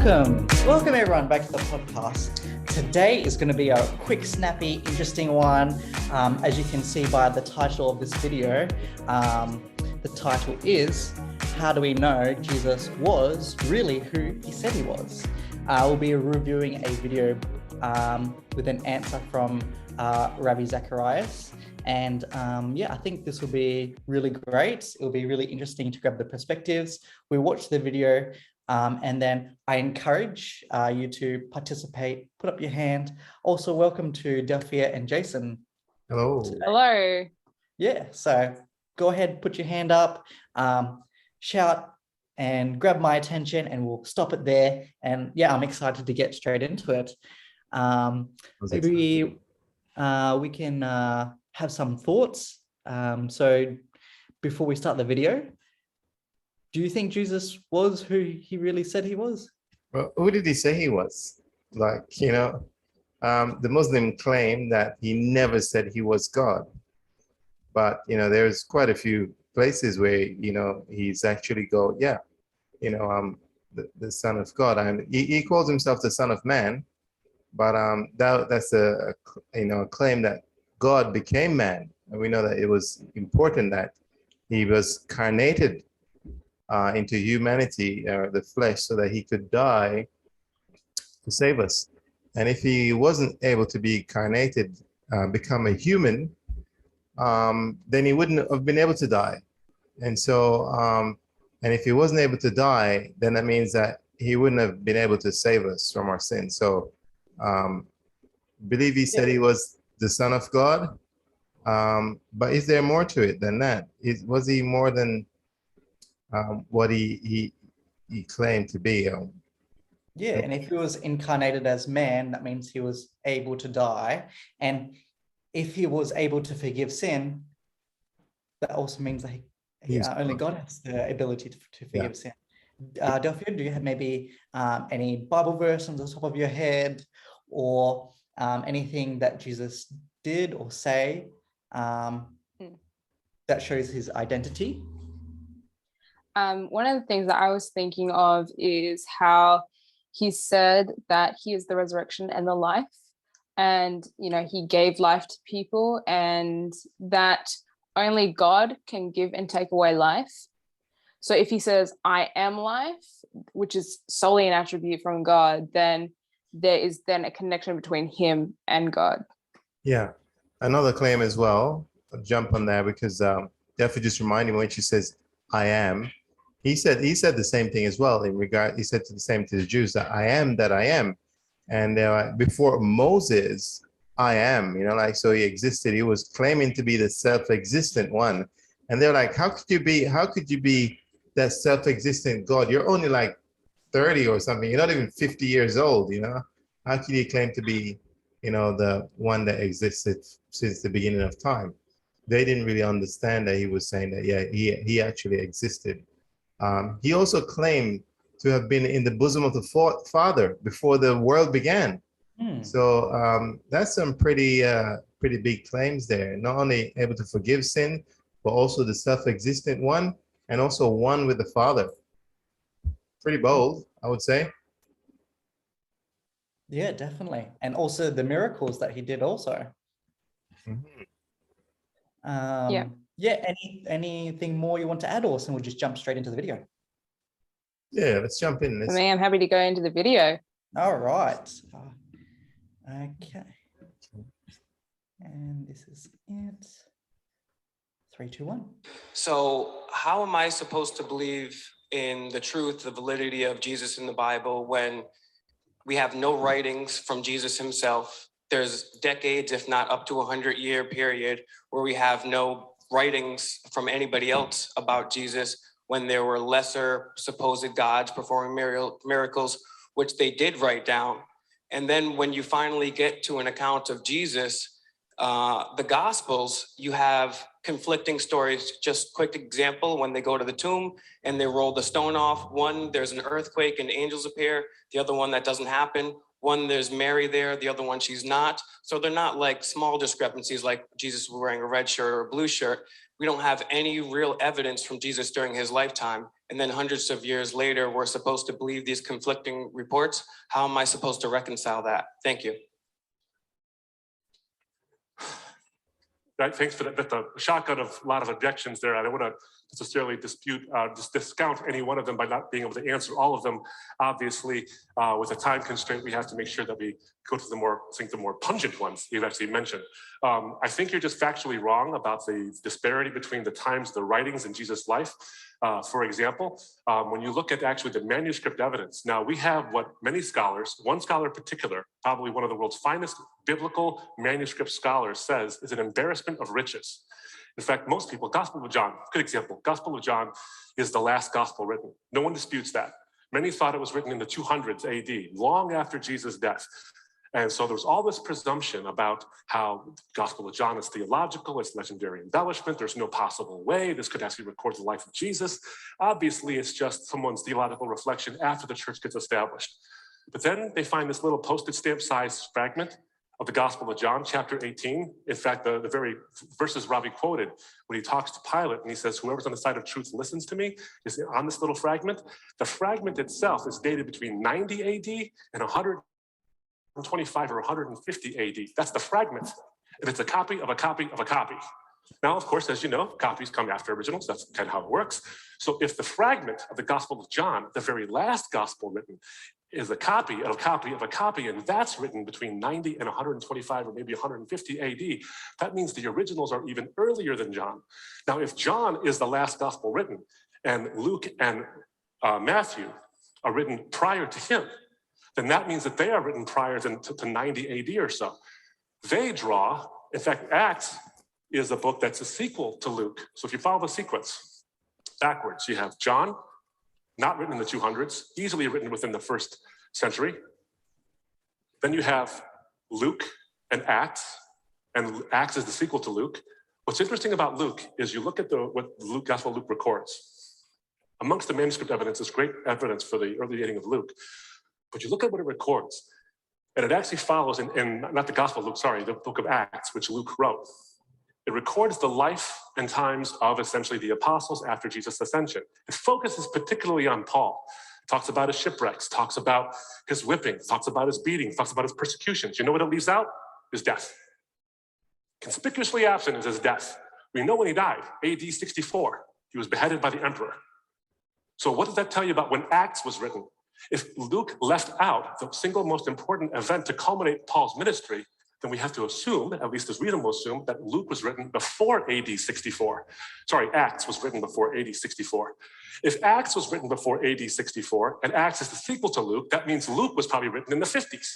Welcome everyone back to the podcast. Today is going to be a quick, snappy, interesting one. As you can see by the title of this video, the title is, how do we know Jesus was really who he said he was? We'll be reviewing a video with an answer from Rabbi Zacharias. And I think this will be really great. It'll be really interesting to grab the perspectives. We watch the video and then I encourage you to participate, put up your hand. Also, welcome to Delphia and Jason. Hello. Today. Hello. Yeah, so go ahead, put your hand up, shout and grab my attention, and we'll stop it there. And yeah, I'm excited to get straight into it. Maybe we can have some thoughts. So before we start the video, do you think Jesus was who he really said he was? Well, who did he say he was? The Muslim claim that he never said he was God. But, there's quite a few places where, he's actually the Son of God. And he calls himself the Son of Man. But that's a claim that God became man. And we know that it was important that he was carnated into humanity, the flesh, so that he could die to save us. And if he wasn't able to be carnated, become a human, then he wouldn't have been able to die. And so, and if he wasn't able to die, then that means that he wouldn't have been able to save us from our sins. So, believe he said he was the Son of God. But is there more to it than that? Was he more than what he claimed to be? Yeah, and if he was incarnated as man, that means he was able to die. And if he was able to forgive sin, that also means that only God has the ability to forgive sin. Delphia, do you have maybe any Bible verse on the top of your head, or anything that Jesus did or say that shows his identity? One of the things that I was thinking of is how he said that he is the resurrection and the life. And, he gave life to people, and that only God can give and take away life. So if he says, I am life, which is solely an attribute from God, then there is then a connection between him and God. Yeah. Another claim as well, I'll jump on there because Definitely just remind me when she says, I am. He said the same thing as well he said the same to the Jews, that I am. And before Moses, I am, so he existed. He was claiming to be the self-existent one. And they're like, how could you be that self-existent God? You're only like 30 or something. You're not even 50 years old, How could you claim to be, the one that existed since the beginning of time? They didn't really understand that he was saying that, he actually existed. He also claimed to have been in the bosom of the Father before the world began. So that's some pretty big claims there. Not only able to forgive sin, but also the self-existent one, and also one with the Father. Pretty bold, I would say. Yeah, definitely. And also the miracles that he did also. Anything more you want to add, or we'll just jump straight into the video? Yeah, let's jump in. I'm happy to go into the video. All right. Okay. And this is it. 3, 2, 1. So how am I supposed to believe in the truth, the validity of Jesus in the Bible, when we have no writings from Jesus himself? There's decades, if not up to 100-year period, where we have no writings from anybody else about Jesus, when there were lesser supposed gods performing miracles, which they did write down. And then when you finally get to an account of Jesus, the Gospels, you have conflicting stories. Just quick example, when they go to the tomb and they roll the stone off, one, there's an earthquake and angels appear. The other one, that doesn't happen. One, there's Mary there. The other one, she's not. So they're not like small discrepancies, like Jesus was wearing a red shirt or a blue shirt. We don't have any real evidence from Jesus during his lifetime. and then hundreds of years later, we're supposed to believe these conflicting reports. How am I supposed to reconcile that? Thank you. Right, thanks for that. That's a shotgun of a lot of objections there. I don't want to necessarily discount any one of them by not being able to answer all of them. Obviously, with a time constraint, we have to make sure that we go to the more pungent ones you've actually mentioned. I think you're just factually wrong about the disparity between the times, the writings in Jesus' life. For example, when you look at actually the manuscript evidence, now we have what many scholars, one scholar in particular, probably one of the world's finest biblical manuscript scholars, says is an embarrassment of riches. In fact, most people, Gospel of John, good example, Gospel of John is the last gospel written. No one disputes that. Many thought it was written in the 200s AD, long after Jesus' death. And so there was all this presumption about how the Gospel of John is theological, it's legendary embellishment, there's no possible way this could actually record the life of Jesus. Obviously, it's just someone's theological reflection after the church gets established. But then they find this little postage stamp sized fragment of the Gospel of John, chapter 18. In fact, the very verses Robbie quoted when he talks to Pilate and he says, whoever's on the side of truth listens to me, is on this little fragment. The fragment itself is dated between 90 AD and 125 or 150 AD. That's the fragment. And it's a copy of a copy of a copy. Now, of course, as you know, copies come after originals. That's kind of how it works. So if the fragment of the Gospel of John, the very last gospel written, is a copy of a copy of a copy, and that's written between 90 and 125 or maybe 150 AD, that means the originals are even earlier than John. Now, if John is the last gospel written, and Luke and Matthew are written prior to him, then that means that they are written prior to 90 AD or so. They draw, in fact, Acts is a book that's a sequel to Luke. So if you follow the sequence backwards, you have John, not written in the 200s, easily written within the first century. Then you have Luke and Acts is the sequel to Luke. What's interesting about Luke is you look at what Gospel Luke records. Amongst the manuscript evidence, there's great evidence for the early dating of Luke. But you look at what it records, and it actually follows in not the Gospel of Luke, sorry, the book of Acts, which Luke wrote. It records the life and times of essentially the apostles after Jesus' ascension. It focuses particularly on Paul. It talks about his shipwrecks, talks about his whipping, talks about his beating, talks about his persecutions. You know what it leaves out? His death. Conspicuously absent is his death. We know when he died, AD 64. He was beheaded by the emperor. So what does that tell you about when Acts was written? If Luke left out the single most important event to culminate Paul's ministry, then we have to assume, at least it's reasonable to assume, that Luke was written before AD 64. Sorry, Acts was written before AD 64. If Acts was written before AD 64, and Acts is the sequel to Luke, that means Luke was probably written in the 50s.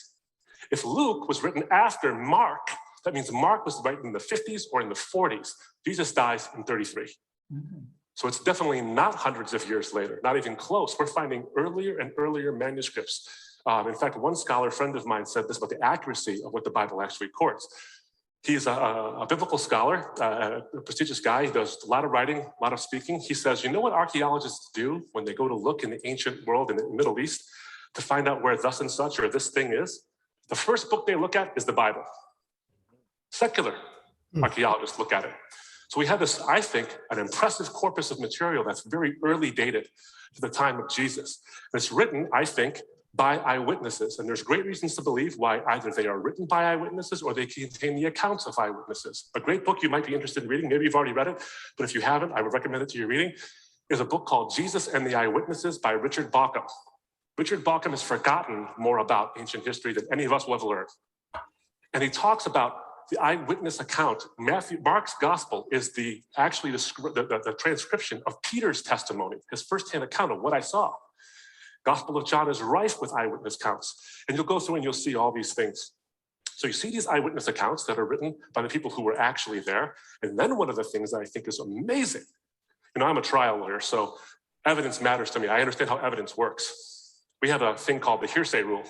If Luke was written after Mark, that means Mark was written in the 50s or in the 40s. Jesus dies in 33. Mm-hmm. So it's definitely not hundreds of years later, not even close. We're finding earlier and earlier manuscripts. In fact, one scholar friend of mine said this about the accuracy of what the Bible actually records. He's a biblical scholar, a prestigious guy. He does a lot of writing, a lot of speaking. He says, you know what archaeologists do when they go to look in the ancient world, in the Middle East, to find out where thus and such or this thing is? The first book they look at is the Bible. Secular archaeologists look at it. So we have this, I think, an impressive corpus of material that's very early dated to the time of Jesus. And it's written, I think, by eyewitnesses. And there's great reasons to believe why either they are written by eyewitnesses or they contain the accounts of eyewitnesses. A great book you might be interested in reading, maybe you've already read it, but if you haven't, I would recommend it to your reading, is a book called Jesus and the Eyewitnesses by Richard Bachman. Richard Bachman has forgotten more about ancient history than any of us will ever learn. And he talks about the eyewitness account. Mark's gospel is actually the transcription of Peter's testimony, his firsthand account of what I saw. Gospel of John is rife with eyewitness accounts. And you'll go through and you'll see all these things. So you see these eyewitness accounts that are written by the people who were actually there. And then one of the things that I think is amazing, I'm a trial lawyer, so evidence matters to me. I understand how evidence works. We have a thing called the hearsay rule.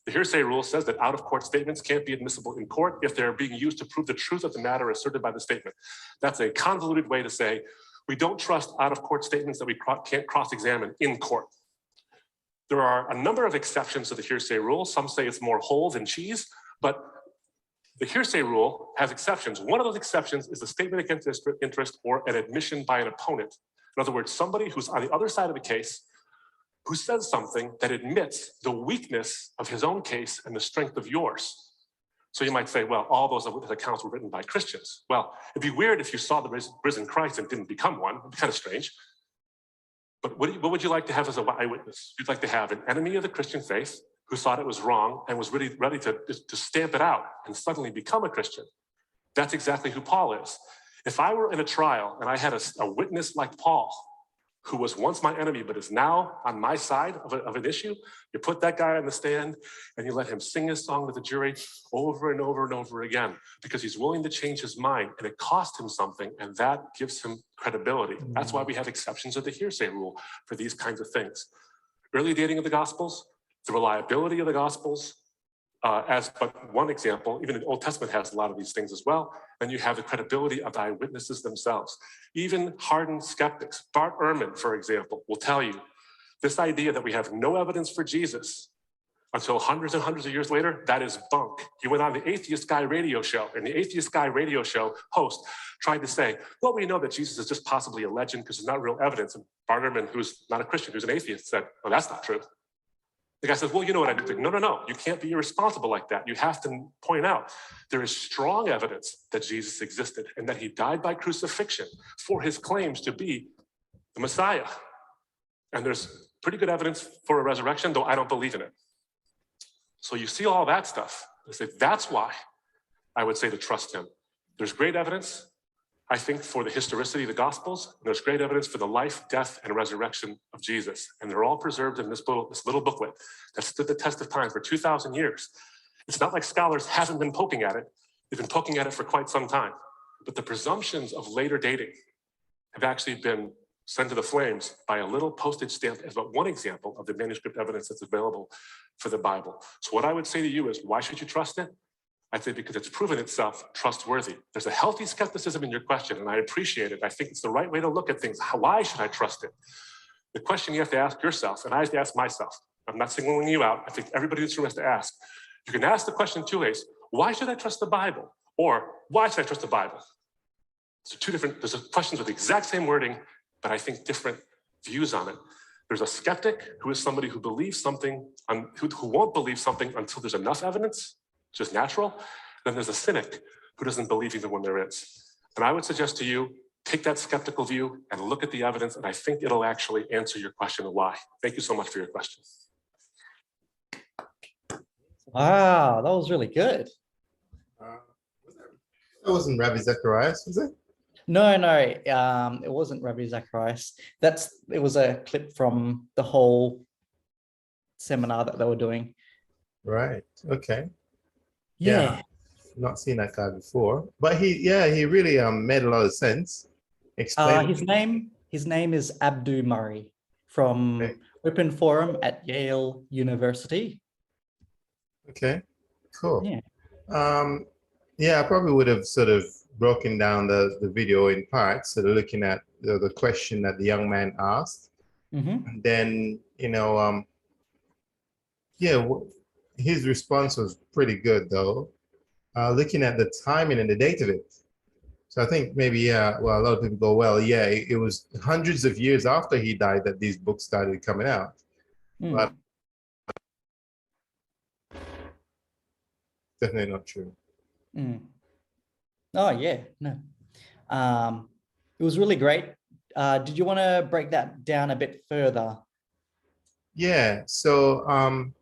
The hearsay rule says that out-of-court statements can't be admissible in court if they're being used to prove the truth of the matter asserted by the statement. That's a convoluted way to say we don't trust out-of-court statements that we can't cross-examine in court. There are a number of exceptions to the hearsay rule. Some say it's more whole than cheese, but the hearsay rule has exceptions. One of those exceptions is a statement against interest or an admission by an opponent. In other words, somebody who's on the other side of the case, who says something that admits the weakness of his own case and the strength of yours. So you might say, well, all those accounts were written by Christians. Well, it'd be weird if you saw the risen Christ and didn't become one. It'd be kind of strange. But what would you like to have as an eyewitness? You'd like to have an enemy of the Christian faith who thought it was wrong and was really ready to stamp it out and suddenly become a Christian. That's exactly who Paul is. If I were in a trial and I had a witness like Paul, who was once my enemy but is now on my side of an issue, you put that guy on the stand and you let him sing his song to the jury over and over and over again because he's willing to change his mind, and it cost him something, and that gives him credibility. That's why we have exceptions of the hearsay rule for these kinds of things. Early dating of the Gospels, the reliability of the Gospels, as but one example. Even the Old Testament has a lot of these things as well. Then you have the credibility of the eyewitnesses themselves. Even hardened skeptics, Bart Ehrman, for example, will tell you this idea that we have no evidence for Jesus until hundreds and hundreds of years later, that is bunk. He went on the Atheist Guy radio show, and the Atheist Guy radio show host tried to say, well, we know that Jesus is just possibly a legend because there's not real evidence. And Bart Ehrman, who's not a Christian, who's an atheist, said, well, that's not true. The guy says, well, you know what I mean? No, you can't be irresponsible like that. You have to point out there is strong evidence that Jesus existed and that he died by crucifixion for his claims to be the Messiah. And there's pretty good evidence for a resurrection, though I don't believe in it. So you see all that stuff. I say, that's why I would say to trust him. There's great evidence, I think, for the historicity of the Gospels, and there's great evidence for the life, death, and resurrection of Jesus. And they're all preserved in this little booklet that stood the test of time for 2,000 years. It's not like scholars haven't been poking at it. They've been poking at it for quite some time. But the presumptions of later dating have actually been sent to the flames by a little postage stamp as but one example of the manuscript evidence that's available for the Bible. So what I would say to you is, why should you trust it? I'd say because it's proven itself trustworthy. There's a healthy skepticism in your question, and I appreciate it. I think it's the right way to look at things. Why should I trust it? The question you have to ask yourself, and I have to ask myself, I'm not singling you out, I think everybody in this room has to ask. You can ask the question two ways. Why should I trust the Bible? Or why should I trust the Bible? So there's questions with the exact same wording, but I think different views on it. There's a skeptic who is somebody who believes something, who won't believe something until there's enough evidence, which is natural. Then there's a cynic who doesn't believe even when there is. And I would suggest to you, take that skeptical view and look at the evidence, and I think it'll actually answer your question of why. Thank you so much for your question. Wow, that was really good. That wasn't Rabbi Zacharias, was it? No, it wasn't Rabbi Zacharias. It was a clip from the whole seminar that they were doing. Right. Okay. Yeah. Not seen that guy before, but he really made a lot of sense. Explain. His name is Abdu Murray from Open Forum at Yale University. Okay, cool. Yeah. I probably would have sort of broken down the video in parts, sort of looking at the question that the young man asked, and then his response was pretty good though. Looking at the timing and the date of it. So I think maybe, a lot of people go, it was hundreds of years after he died that these books started coming out. But definitely not true. Oh, yeah, no. It was really great. Did you want to break that down a bit further? Yeah, so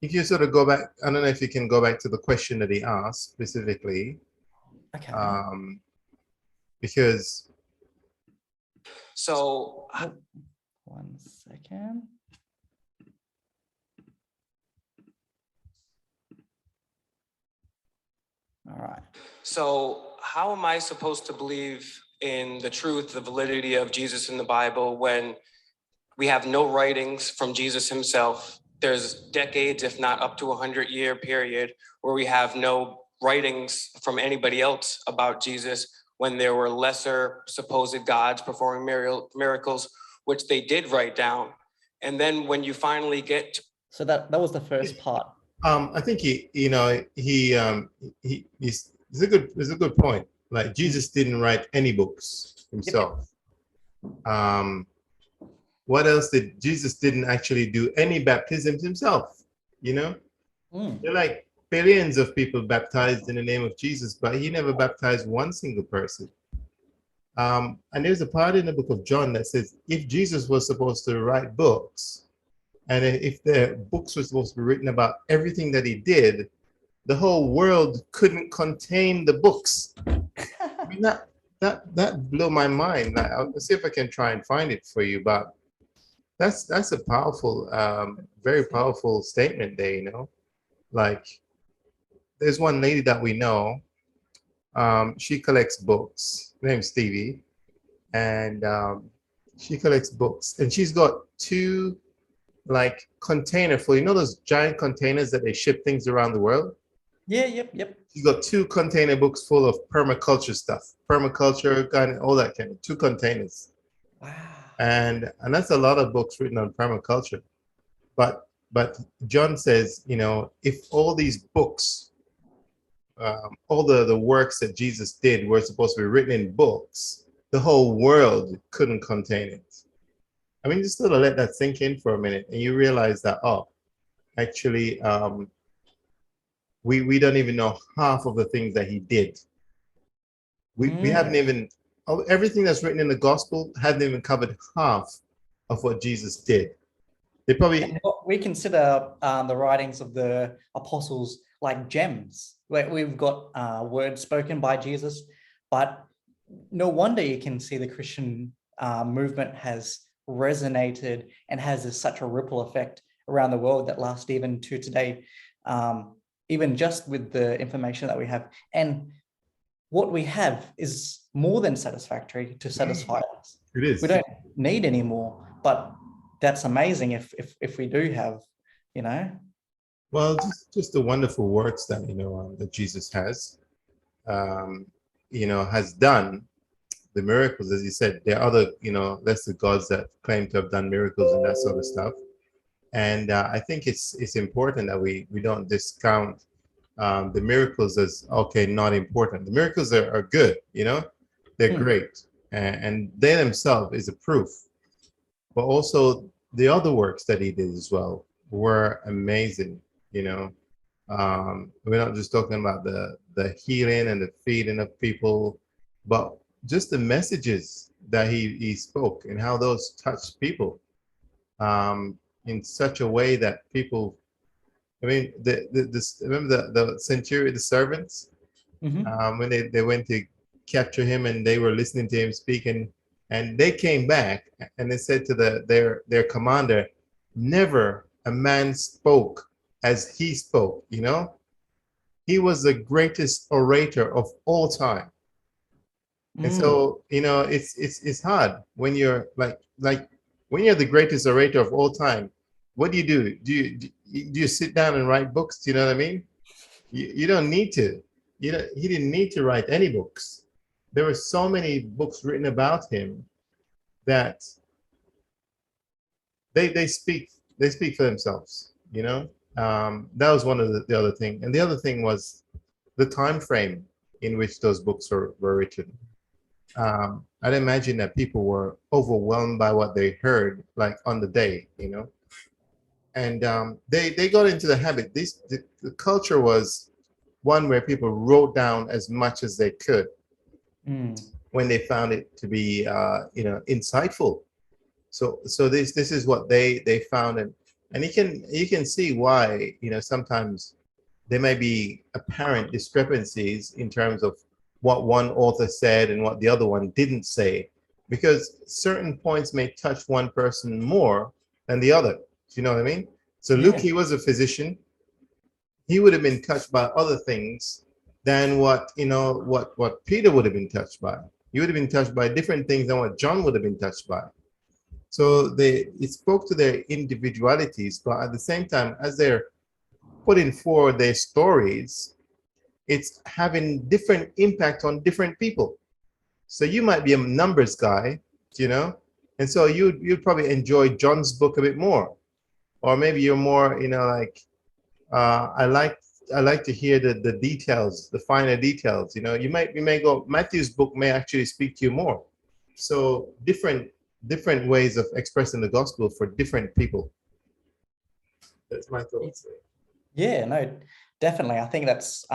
if you sort of go back, I don't know if you can go back to the question that he asked specifically. Okay. Because. So. 1 second. All right. So how am I supposed to believe in the truth, the validity of Jesus in the Bible when we have no writings from Jesus himself? There's decades, if not up to 100-year period, where we have no writings from anybody else about Jesus when there were lesser supposed gods performing miracles, which they did write down. And then when you finally get to— So that was the first part. I think it's a good point. Like Jesus didn't write any books himself. Um, what else did Jesus didn't actually do any baptisms himself? You know, Mm. there are like billions of people baptized in the name of Jesus, but he never baptized one single person. And there's a part in the book of John that says if Jesus was supposed to write books, and if the books were supposed to be written about everything that he did, the whole world couldn't contain the books. I mean, that blew my mind. I'll see if I can try and find it for you, but that's a powerful, very powerful statement there, you know. Like, there's one lady that we know, she collects books. Her name's Stevie, and she collects books, and she's got two like container full. You know those giant containers that they ship things around the world? Yeah, yep. She's got two container books full of permaculture stuff, permaculture, kind of all that kind of two containers, Wow. and that's a lot of books written on permaculture. But John says, you know, if all these books, all the works that Jesus did were supposed to be written in books, the whole world couldn't contain it. I mean, just sort of let that sink in for a minute, and you realize that, oh, actually, we don't even know half of the things that he did. We haven't even, everything that's written in the gospel hasn't even covered half of what Jesus did. They probably, And what we consider the writings of the apostles like gems, where we've got words spoken by Jesus, but no wonder you can see the Christian movement has resonated and has such a ripple effect around the world that lasts even to today, even just with the information that we have. And what we have is more than satisfactory to satisfy us. it is. We don't need any more, but that's amazing if we do have, you know. Well, just the wonderful works that, you know, that Jesus has, you know, has done. The miracles, as you said, there are other, you know, lesser gods that claim to have done miracles and that sort of stuff. And I think it's important that we don't discount the miracles as, okay, not important. The miracles are good, you know, they're great. And they themselves is a proof. But also the other works that he did as well were amazing, you know. We're not just talking about the healing and the feeding of people, but just the messages that he spoke and how those touched people in such a way that people, I mean, remember the centurion, the servants, when they went to capture him and they were listening to him speaking, and they came back and they said to their commander, never a man spoke as he spoke, you know. He was the greatest orator of all time. And so, you know, it's hard when you're like when you're the greatest orator of all time. What do you do? Do you sit down and write books? Do you know what I mean? You don't need to. You know, he didn't need to write any books. There were so many books written about him that they speak for themselves. You know, that was one of the other thing. And the other thing was the time frame in which those books were written. I'd imagine that people were overwhelmed by what they heard, like on the day, you know. And they got into the habit. The culture was one where people wrote down as much as they could when they found it to be, you know, insightful. So this is what they found, and you can see why, you know, sometimes there may be apparent discrepancies in terms of what one author said and what the other one didn't say, because certain points may touch one person more than the other. Do you know what I mean? So Luke, he was a physician. He would have been touched by other things than what, you know, what Peter would have been touched by. He would have been touched by different things than what John would have been touched by. So it spoke to their individualities, but at the same time, as they're putting forward their stories, it's having different impact on different people. So you might be a numbers guy, you know, and so you'd probably enjoy John's book a bit more, or maybe you're more, you know, like I like to hear the details, the finer details. You know, you may go, Matthew's book may actually speak to you more. So different different ways of expressing the gospel for different people. That's my thoughts. Yeah, no, definitely. I think that's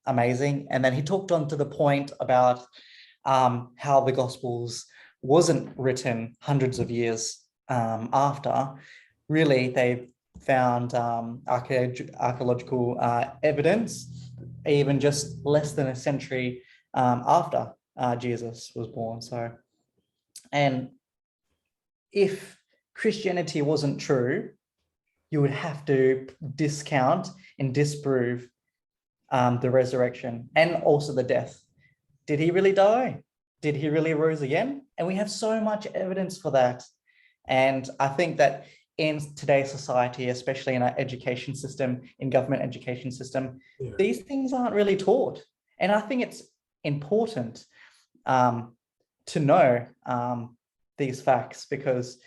amazing. And then he talked on to the point about how the Gospels wasn't written hundreds of years after. Really, they found archaeological evidence even just less than a century after Jesus was born. So, and if Christianity wasn't true, you would have to discount and disprove the resurrection and also the death. Did he really die? Did he really rise again? And we have so much evidence for that. And I think that in today's society, especially in our education system, in government education system, these things aren't really taught. And I think it's important to know these facts, because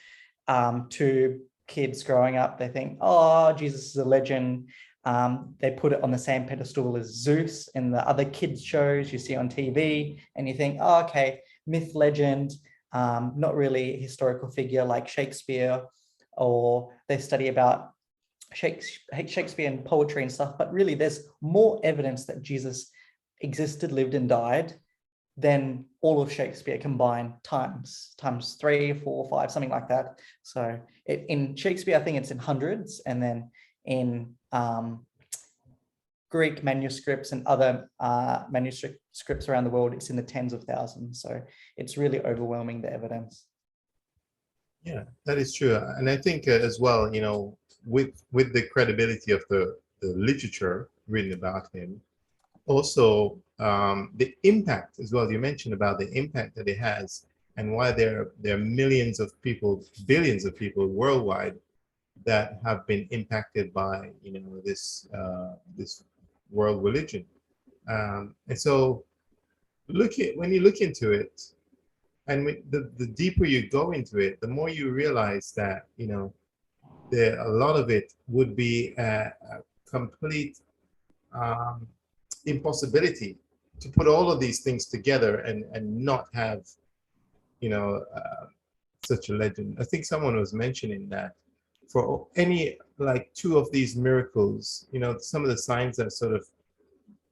to kids growing up, they think, oh, Jesus is a legend. They put it on the same pedestal as Zeus in the other kids shows you see on TV, and you think, oh, okay, myth, legend, not really a historical figure like Shakespeare, or they study about Shakespeare and poetry and stuff, but really there's more evidence that Jesus existed, lived and died than all of Shakespeare combined times 3, 4, 5, something like that. So in Shakespeare, I think it's in hundreds, and then in Greek manuscripts and other manuscripts around the world, it's in the tens of thousands. So it's really overwhelming, the evidence. Yeah, that is true. And I think as well, you know, with the credibility of the literature written about him, also the impact as well. You mentioned about the impact that it has, and why there are millions of people, billions of people worldwide that have been impacted by, you know, this world religion. And so when you look into it, and the deeper you go into it, the more you realize that, you know, a lot of it would be a complete impossibility to put all of these things together and not have, you know, such a legend. I think someone was mentioning that for any, like, 2 of these miracles, you know, some of the signs that sort of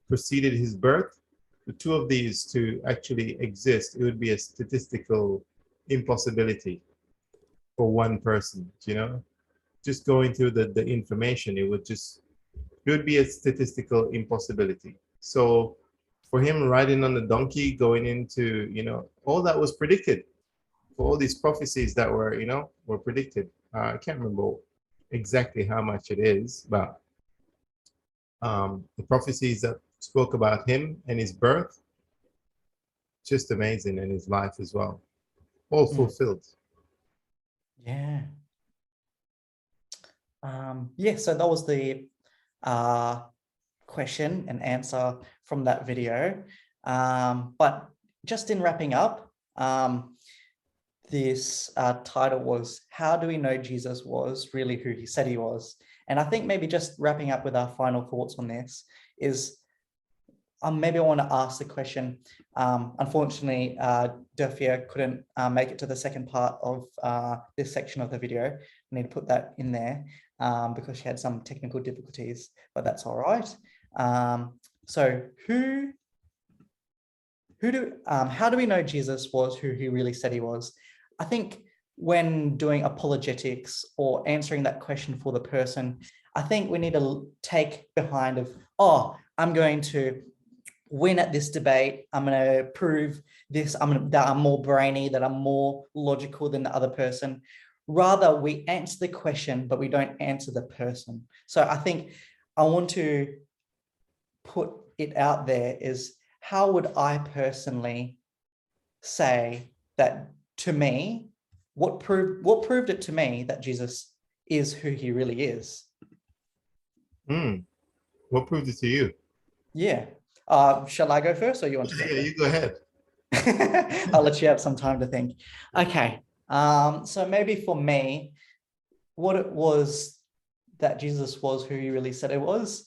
preceded his birth, the 2 of these to actually exist, it would be a statistical impossibility for one person, you know. Just going through the information, it would be a statistical impossibility. So for him riding on the donkey, going into, you know, all that was predicted, for all these prophecies that were, you know, were predicted. I can't remember exactly how much it is, but the prophecies that spoke about him and his birth, just amazing, and his life as well, all fulfilled. Yeah. Yeah, so that was the question and answer from that video. But just in wrapping up, this title was, how do we know Jesus was really who he said he was? And I think maybe just wrapping up with our final thoughts on this is, maybe I want to ask the question. Unfortunately, Defia couldn't make it to the second part of this section of the video. I need to put that in there because she had some technical difficulties, but that's all right. So how do we know Jesus was who he really said he was? I think when doing apologetics or answering that question for the person, I think we need to take behind of, oh, I'm going to win at this debate. I'm going to prove this. That I'm more brainy, that I'm more logical than the other person. Rather, we answer the question, but we don't answer the person. So I think I want to put it out there is, how would I personally say that to me, what proved it to me that Jesus is who he really is? What proved it to you? Yeah. Shall I go first, or you want to go Yeah, first? you go ahead. I'll let you have some time to think. Okay. So maybe for me, what it was that Jesus was who he really said it was,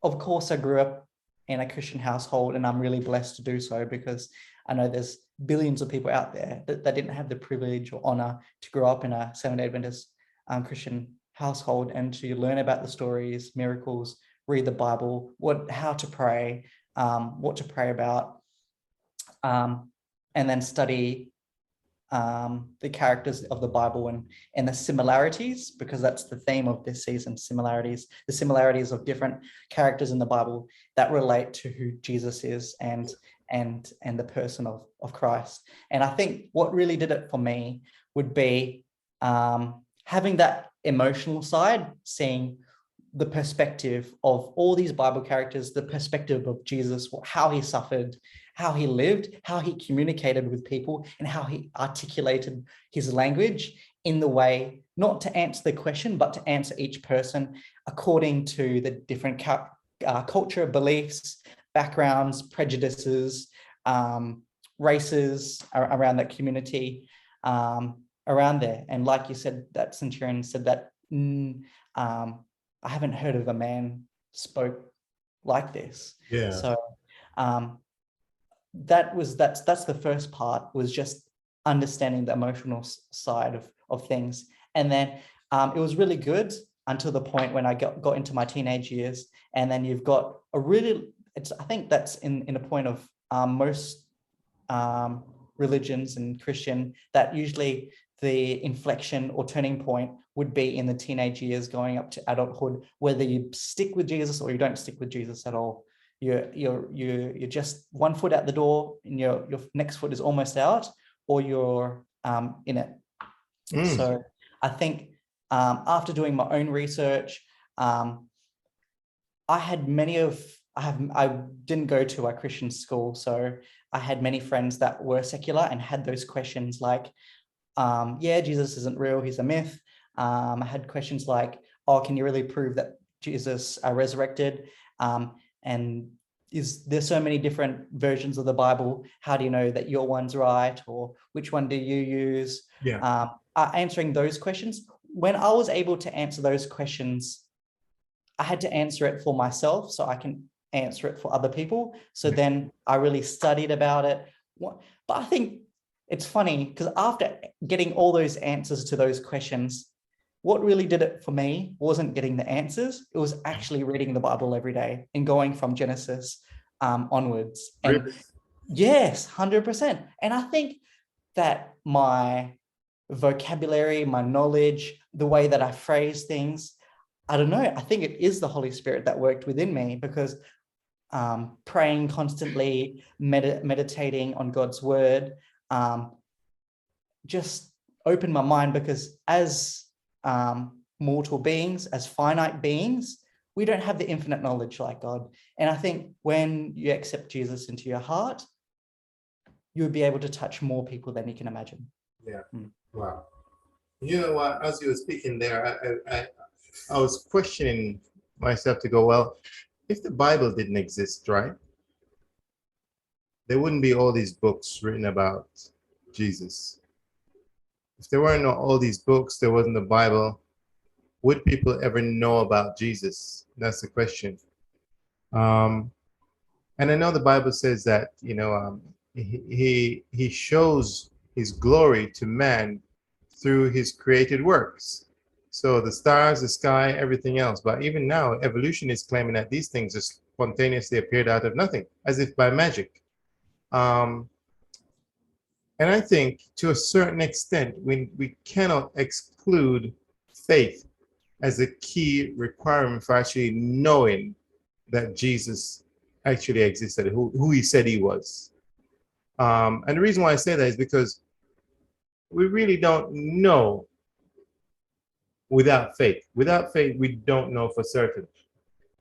of course, I grew up in a Christian household, and I'm really blessed to do so, because I know there's billions of people out there that didn't have the privilege or honor to grow up in a Seventh-day Adventist Christian household and to learn about the stories, miracles, read the Bible, how to pray, what to pray about, and then study the characters of the Bible and the similarities, because that's the theme of this season, the similarities of different characters in the Bible that relate to who Jesus is and the person of Christ. And I think what really did it for me would be having that emotional side, seeing the perspective of all these Bible characters, the perspective of Jesus, how he suffered, how he lived, how he communicated with people, and how he articulated his language in the way, not to answer the question, but to answer each person according to the different culture, beliefs, backgrounds, prejudices, races around that community, around there. And like you said, that centurion said that, I haven't heard of a man spoke like this. Yeah. So that's the first part, was just understanding the emotional side of things. And then it was really good until the point when I got into my teenage years. And then you've got I think that's in a point of most religions and Christian, that usually the inflection or turning point would be in the teenage years going up to adulthood, whether you stick with Jesus or you don't stick with Jesus at all. You're just one foot out the door and your next foot is almost out, or you're in it. So I think after doing my own research, I didn't go to a Christian school, so I had many friends that were secular and had those questions like, yeah, Jesus isn't real, he's a myth. I had questions like, oh, can you really prove that Jesus resurrected? And there's so many different versions of the Bible. How do you know that your one's right? Or which one do you use? Yeah. Answering those questions. When I was able to answer those questions, I had to answer it for myself so I can answer it for other people. So then I really studied about it. But I think it's funny, because after getting all those answers to those questions, what really did it for me wasn't getting the answers. It was actually reading the Bible every day and going from Genesis onwards. And Really? yes, 100%. And I think that my vocabulary, my knowledge, the way that I phrase things, I don't know, I think it is the Holy Spirit that worked within me, because praying constantly, meditating on God's word, just opened my mind, because as mortal beings, as finite beings, we don't have the infinite knowledge like God. And I think when you accept Jesus into your heart, you'll be able to touch more people than you can imagine. Yeah. Wow. You know what? As you were speaking there, I was questioning myself to go, well, if the Bible didn't exist, right, there wouldn't be all these books written about Jesus. If there weren't all these books, there wasn't the Bible, would people ever know about Jesus? That's the question. And I know the Bible says that, he shows his glory to man through his created works. So the stars, the sky, everything else. But even now, evolution is claiming that these things just spontaneously appeared out of nothing, as if by magic. And I think to a certain extent, we cannot exclude faith as a key requirement for actually knowing that Jesus actually existed, who he said he was. And the reason why I say that is because we really don't know without faith. Without faith, we don't know for certain,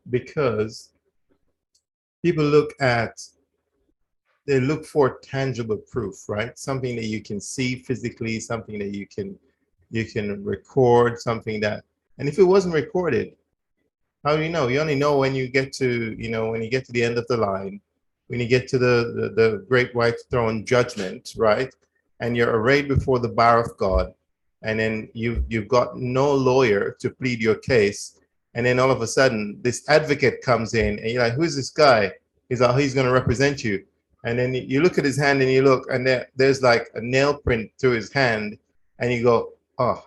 because people they look for tangible proof, right? Something that you can see physically, something that you can record, something that, and if it wasn't recorded, how do you know? You only know when you get to, when you get to the end of the line, when you get to the great white throne judgment, right? And you're arrayed before the bar of God, and then you've got no lawyer to plead your case, and then all of a sudden this advocate comes in, and you're like, who's this guy? He's going to represent you. And then you look at his hand and you look, and there's like a nail print through his hand, and you go, oh,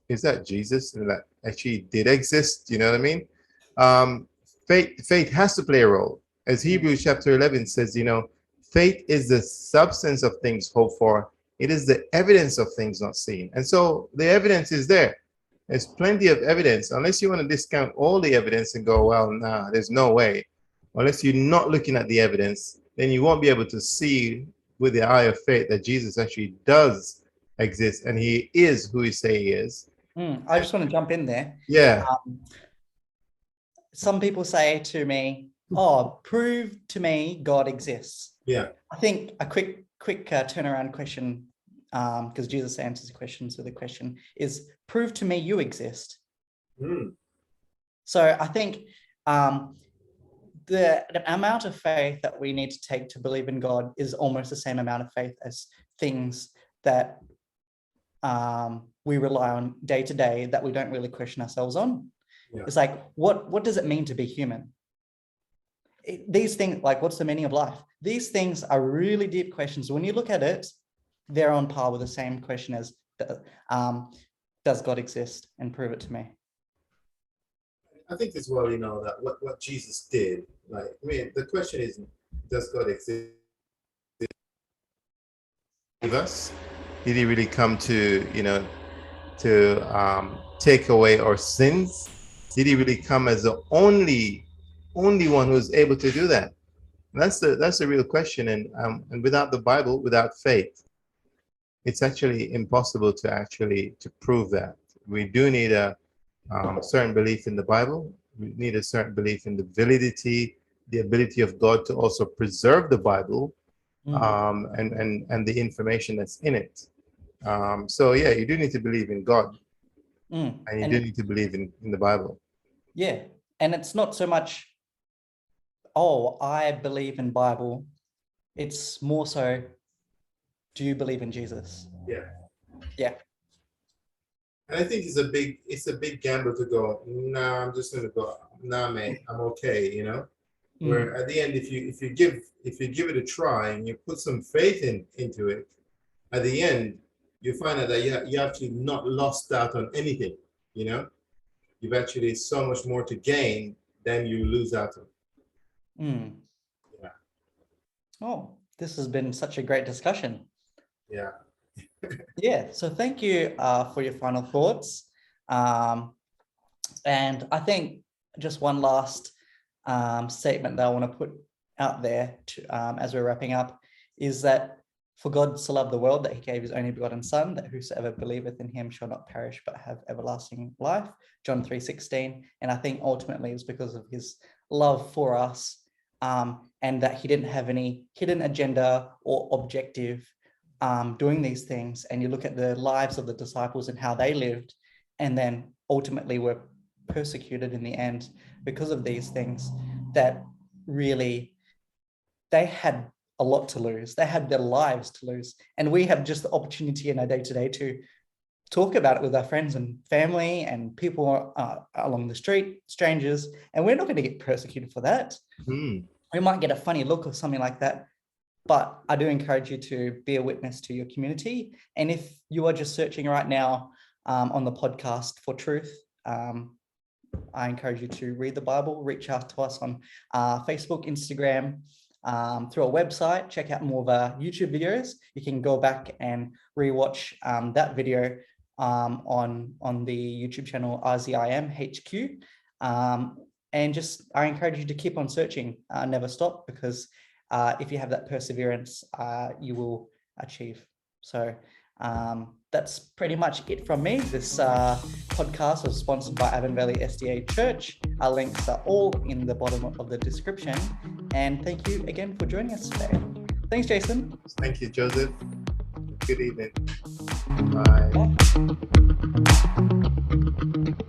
is that Jesus? And that actually did exist. You know what I mean? Faith has to play a role. As Hebrews chapter 11 says, faith is the substance of things hoped for. It is the evidence of things not seen. And so the evidence is there. There's plenty of evidence. Unless you want to discount all the evidence and go, well, nah, there's no way. Unless you're not looking at the evidence, then you won't be able to see with the eye of faith that Jesus actually does exist and he is who he say he is. I just want to jump in there. Yeah. Some people say to me, oh, prove to me God exists. Yeah. I think a quick turnaround question, because Jesus answers the questions with a question, is prove to me you exist. So I think the amount of faith that we need to take to believe in God is almost the same amount of faith as things that we rely on day to day that we don't really question ourselves on. Yeah. It's like, what does it mean to be human? These things, like, what's the meaning of life? These things are really deep questions. When you look at it, they're on par with the same question as, does God exist? And prove it to me. I think as well, that what Jesus did, the question is, does God exist? With us? Did he really come to take away our sins? Did he really come as the only one who is able to do that? And that's the real question. And without the Bible, without faith, it's actually impossible to prove that. We do need a certain belief in the Bible. We need a certain belief in the validity, the ability of God to also preserve the Bible, and the information that's in it. So yeah, you do need to believe in God, and you do need to believe in the Bible. Yeah, and it's not so much, oh, I believe in Bible. It's more so, do you believe in Jesus? Yeah. Yeah. And I think it's a big gamble to go, nah, I'm just gonna go, nah, mate, I'm okay, Where at the end, if you give it a try and you put some faith into it, at the end, you find out that you actually not lost out on anything, You've actually so much more to gain than you lose out on. Yeah. Oh, this has been such a great discussion. Yeah. Yeah, so thank you for your final thoughts. And I think just one last statement that I want to put out there as we're wrapping up is that for God so loved the world that he gave his only begotten Son, that whosoever believeth in him shall not perish but have everlasting life. John 3:16. And I think ultimately it's because of his love for us, and that he didn't have any hidden agenda or objective doing these things. And you look at the lives of the disciples and how they lived, and then ultimately were persecuted in the end because of these things, that really they had a lot to lose. They had their lives to lose. And we have just the opportunity in our day-to-day to talk about it with our friends and family and people along the street, strangers, and we're not going to get persecuted for that. We might get a funny look or something like that. But I do encourage you to be a witness to your community. And if you are just searching right now on the podcast for truth, I encourage you to read the Bible, reach out to us on Facebook, Instagram, through our website, check out more of our YouTube videos. You can go back and rewatch that video on the YouTube channel RZIM HQ. And just, I encourage you to keep on searching, never stop, because if you have that perseverance, you will achieve. So that's pretty much it from me. This podcast was sponsored by Avon Valley SDA Church. Our links are all in the bottom of the description. And thank you again for joining us today. Thanks, Jason. Thank you, Joseph. Good evening. Bye. Bye.